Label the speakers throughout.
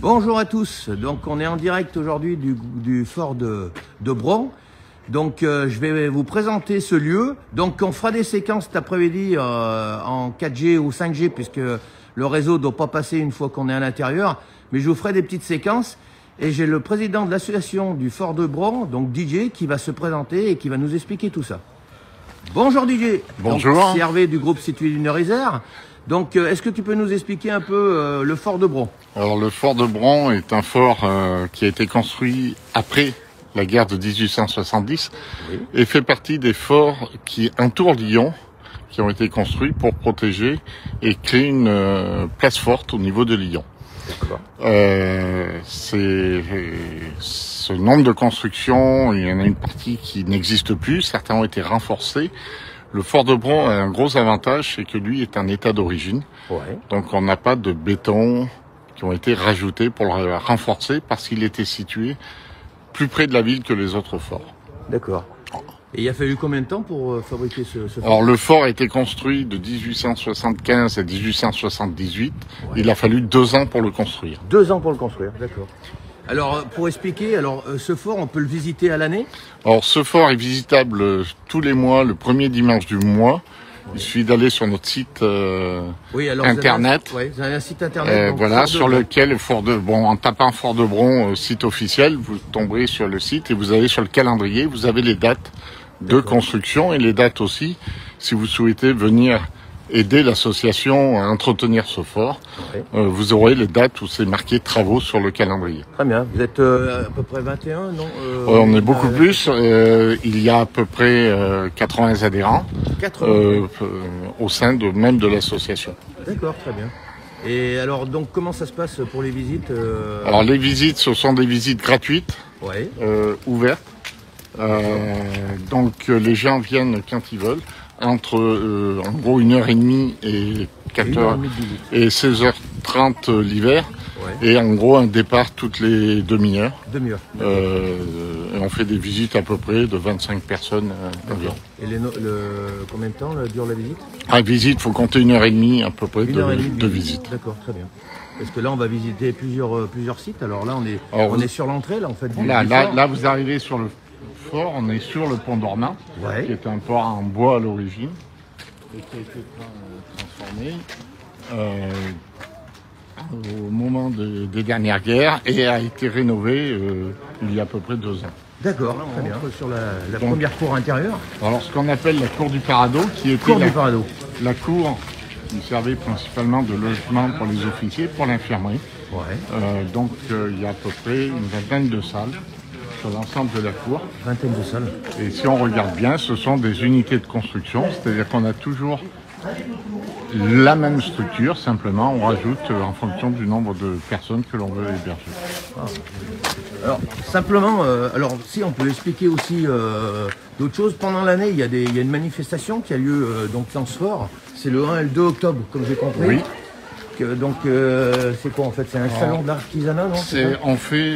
Speaker 1: Bonjour à tous, donc on est en direct aujourd'hui du fort de Bron. Donc je vais vous présenter ce lieu. Donc on fera des séquences cet après-midi en 4G ou 5G puisque le réseau ne doit pas passer une fois qu'on est à l'intérieur. Mais je vous ferai des petites séquences et j'ai le président de l'association du fort de Bron, donc DJ, qui va se présenter et qui va nous expliquer tout ça. Bonjour DJ.
Speaker 2: Bonjour.
Speaker 1: C'est Hervé du groupe Situé du Nord-Isère. Donc, est-ce que tu peux nous expliquer un peu le fort de Bron?
Speaker 2: Alors, le fort de Bron est un fort qui a été construit après la guerre de 1870 oui. Et fait partie des forts qui entourent Lyon, qui ont été construits pour protéger et créer une place forte au niveau de Lyon. D'accord. Ce nombre de constructions, il y en a une partie qui n'existe plus, certains ont été renforcés. Le fort de Bron a un gros avantage, c'est que lui est un état d'origine. Ouais. Donc on n'a pas de béton qui ont été rajoutés pour le renforcer parce qu'il était situé plus près de la ville que les autres forts.
Speaker 1: D'accord. Et il a fallu combien de temps pour fabriquer ce fort?
Speaker 2: Alors le fort a été construit de 1875 à 1878. Ouais. Il a fallu 2 ans pour le construire.
Speaker 1: 2 ans pour le construire, d'accord. Alors, pour expliquer, ce fort, on peut le visiter à l'année?
Speaker 2: Alors, ce fort est visitable tous les mois, le premier dimanche du mois. Ouais. Il suffit d'aller sur notre site internet.
Speaker 1: Vous avez un site internet.
Speaker 2: Voilà, sur lequel Fort de Bron, en tapant Fort de Bron, site officiel, vous tomberez sur le site et vous allez sur le calendrier. Vous avez les dates de construction et les dates aussi, si vous souhaitez venir aider l'association à entretenir ce fort. Ouais. Vous aurez les dates où c'est marqué travaux sur le calendrier.
Speaker 1: Très bien. Vous êtes à peu près 21, non
Speaker 2: on est beaucoup plus. Il y a à peu près 80 adhérents 80. Au sein même de l'association.
Speaker 1: D'accord, très bien. Et alors, donc, comment ça se passe pour les visites
Speaker 2: Alors, les visites, ce sont des visites gratuites, ouais. Ouvertes. Donc, les gens viennent quand ils veulent. Entre en gros 1h30 et 4h et 16h30 l'hiver, ouais. Et en gros un départ toutes les demi-heures. On fait des visites à peu près de 25 personnes environ.
Speaker 1: Et combien de temps dure la visite?
Speaker 2: La visite, il faut compter 1h30 à peu près de visite.
Speaker 1: D'accord, très bien. Parce que là, on va visiter plusieurs sites. Alors là, on est sur l'entrée, là, en fait.
Speaker 2: Là, vous arrivez sur le fort, on est sur le pont dormant, ouais. Qui est un port en bois à l'origine et qui a été transformé au moment des dernières guerres et a été rénové il y a à peu près 2 ans.
Speaker 1: D'accord, très bien. Sur la première cour intérieure.
Speaker 2: Alors ce qu'on appelle la cour du Parado, qui était la cour qui servait principalement de logement pour les officiers, pour l'infirmerie. Ouais. Donc il y a à peu près une vingtaine de salles sur l'ensemble de la cour.
Speaker 1: Vingtaine de salles.
Speaker 2: Et si on regarde bien, ce sont des unités de construction, c'est-à-dire qu'on a toujours la même structure, simplement on rajoute en fonction du nombre de personnes que l'on veut héberger.
Speaker 1: Ah. Alors, simplement, si on peut expliquer aussi d'autres choses, pendant l'année, il y a une manifestation qui a lieu donc dans ce fort, c'est le 1 et le 2 octobre, comme j'ai compris.
Speaker 2: Oui.
Speaker 1: Donc, c'est quoi en fait? C'est un salon de l'artisanat, non?
Speaker 2: On fait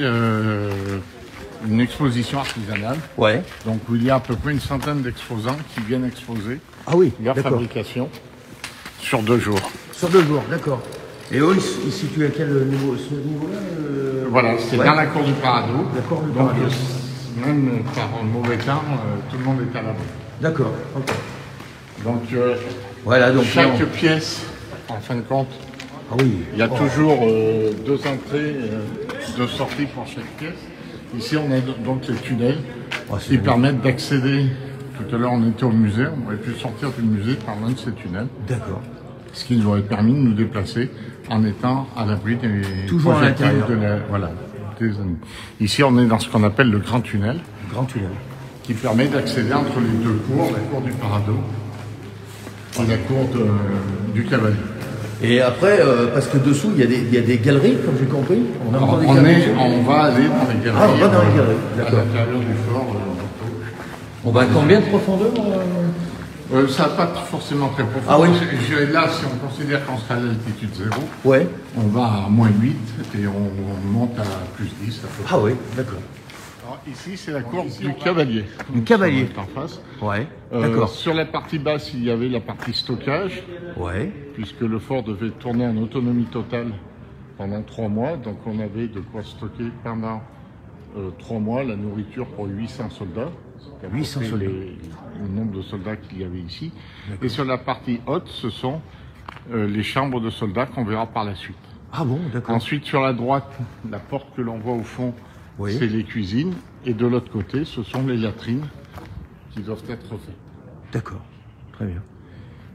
Speaker 2: une exposition artisanale. Ouais. Donc il y a à peu près une centaine d'exposants qui viennent exposer leur fabrication sur 2 jours.
Speaker 1: Sur 2 jours, d'accord. Et eux, ils se situent à quel niveau? Ce niveau-là
Speaker 2: Voilà, c'est dans la cour du Parado. La cour du Parado. Même par un mauvais temps, tout le monde est à l'abri.
Speaker 1: D'accord, ok.
Speaker 2: Donc, voilà, donc chaque pièce, en fin de compte, il y a toujours 2 entrées, 2 sorties pour chaque pièce. Ici, on a donc les tunnels qui permettent d'accéder. Tout à l'heure, on était au musée, on aurait pu sortir du musée par l'un de ces tunnels.
Speaker 1: D'accord.
Speaker 2: Ce qui nous aurait permis de nous déplacer en étant à l'abri des projectiles des ennemis. Ici, on est dans ce qu'on appelle le grand tunnel.
Speaker 1: Le grand tunnel.
Speaker 2: Qui permet d'accéder entre les 2 cours, la cour du Parado et la cour du Cavalier.
Speaker 1: Et après, parce que dessous, il y a des galeries, comme j'ai compris.
Speaker 2: On va aller dans les galeries.
Speaker 1: Ah, on va dans les galeries, d'accord.
Speaker 2: À l'intérieur du fort.
Speaker 1: On va à combien de profondeur
Speaker 2: ça n'a pas forcément très profond.
Speaker 1: Ah oui.
Speaker 2: Là, si on considère qu'on sera à l'altitude 0,
Speaker 1: ouais.
Speaker 2: On va à -8 et on monte à +10.
Speaker 1: Ah oui, d'accord.
Speaker 2: Alors, ici, c'est la cour du Cavalier.
Speaker 1: Du Cavalier.
Speaker 2: En face.
Speaker 1: Ouais, d'accord.
Speaker 2: Sur la partie basse, il y avait la partie stockage.
Speaker 1: Ouais.
Speaker 2: Puisque le fort devait tourner en autonomie totale pendant 3 mois. Donc on avait de quoi stocker pendant 3 mois la nourriture pour 800 soldats.
Speaker 1: 800 soldats.
Speaker 2: Le nombre de soldats qu'il y avait ici. Et sur la partie haute, ce sont les chambres de soldats qu'on verra par la suite.
Speaker 1: Ah bon, d'accord.
Speaker 2: Ensuite, sur la droite, la porte que l'on voit au fond,
Speaker 1: oui,
Speaker 2: c'est les cuisines. Et de l'autre côté, ce sont les latrines qui doivent être faites.
Speaker 1: D'accord, très bien.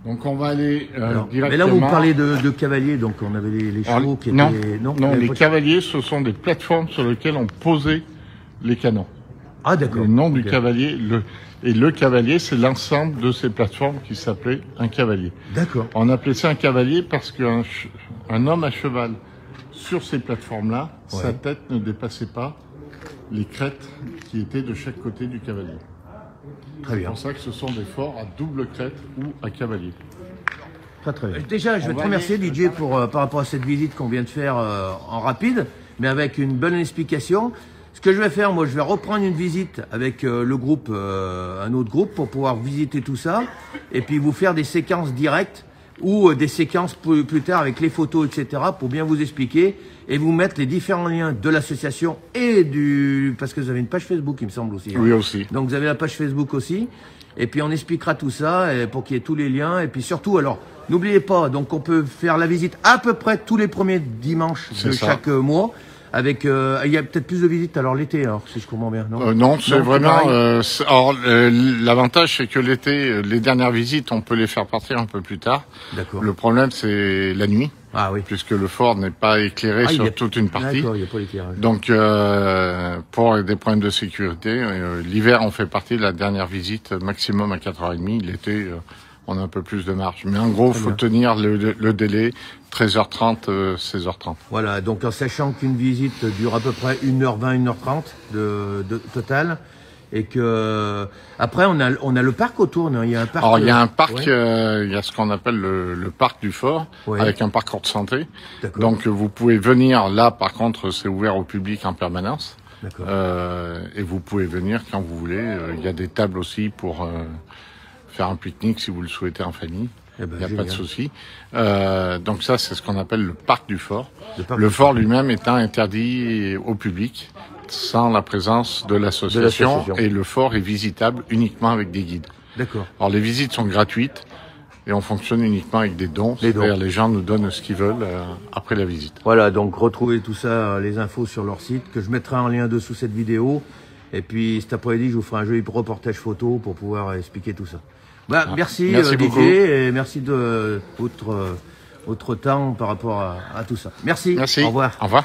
Speaker 2: Donc on va aller directement...
Speaker 1: Mais là, vous parlez de cavaliers, donc on avait les chevaux qui
Speaker 2: non,
Speaker 1: étaient...
Speaker 2: Non, les cavaliers, ce sont des plateformes sur lesquelles on posait les canons.
Speaker 1: Ah d'accord.
Speaker 2: Le nom du cavalier, le cavalier, c'est l'ensemble de ces plateformes qui s'appelait un cavalier.
Speaker 1: D'accord.
Speaker 2: On appelait ça un cavalier parce qu'un homme à cheval sur ces plateformes-là,
Speaker 1: ouais,
Speaker 2: sa tête ne dépassait pas les crêtes qui étaient de chaque côté du cavalier.
Speaker 1: Très bien.
Speaker 2: C'est pour ça que ce sont des forts à double crête ou à cavalier.
Speaker 1: Très très bien. Déjà, je vais te remercier DJ par rapport à cette visite qu'on vient de faire en rapide, mais avec une bonne explication. Ce que je vais faire, moi, je vais reprendre une visite avec le groupe, un autre groupe, pour pouvoir visiter tout ça, et puis vous faire des séquences directes ou des séquences plus tard avec les photos, etc., pour bien vous expliquer et vous mettre les différents liens de l'association et parce que vous avez une page Facebook, il me semble aussi. Hein.
Speaker 2: Oui, aussi.
Speaker 1: Donc vous avez la page Facebook aussi, et puis on expliquera tout ça pour qu'il y ait tous les liens, et puis surtout, alors, n'oubliez pas, donc on peut faire la visite à peu près tous les premiers dimanches de chaque mois. Avec, il y a peut-être plus de visites alors l'été, alors si je comprends bien, non?
Speaker 2: Non, c'est vraiment. L'avantage, c'est que l'été, les dernières visites, on peut les faire partir un peu plus tard.
Speaker 1: D'accord.
Speaker 2: Le problème, c'est la nuit. Ah oui. Puisque le fort n'est pas éclairé sur toute une partie.
Speaker 1: D'accord, il n'y a pas d'éclairage.
Speaker 2: Donc, pour des problèmes de sécurité, l'hiver, on fait partie de la dernière visite, maximum à 4h30. L'été, on a un peu plus de marge. Mais en gros, il faut tenir le délai 13h30, 16h30.
Speaker 1: Voilà, donc en sachant qu'une visite dure à peu près 1h20, 1h30 de total, et que après on a le parc autour, non? Il y a un parc.
Speaker 2: Alors il y a un parc, il y a ce qu'on appelle le parc du fort, avec un parcours de santé. Donc vous pouvez venir là, par contre, c'est ouvert au public en permanence. Et vous pouvez venir quand vous voulez. Il y a des tables aussi pour faire un pique-nique si vous le souhaitez en famille. Il n'y a pas de souci. Donc ça, c'est ce qu'on appelle le parc du fort. Le fort lui-même étant interdit au public sans la présence de l'association. Et le fort est visitable uniquement avec des guides.
Speaker 1: D'accord.
Speaker 2: Alors les visites sont gratuites et on fonctionne uniquement avec des dons. Les gens nous donnent ce qu'ils veulent après la visite. Voilà, donc retrouvez tout ça, les infos sur leur site, que je mettrai en lien dessous cette vidéo. Et puis cet après-midi, je vous ferai un joli reportage photo pour pouvoir expliquer tout ça. Bah, merci beaucoup. Et merci de votre temps par rapport à tout ça. Merci. Merci.
Speaker 1: Au revoir.
Speaker 2: Au revoir.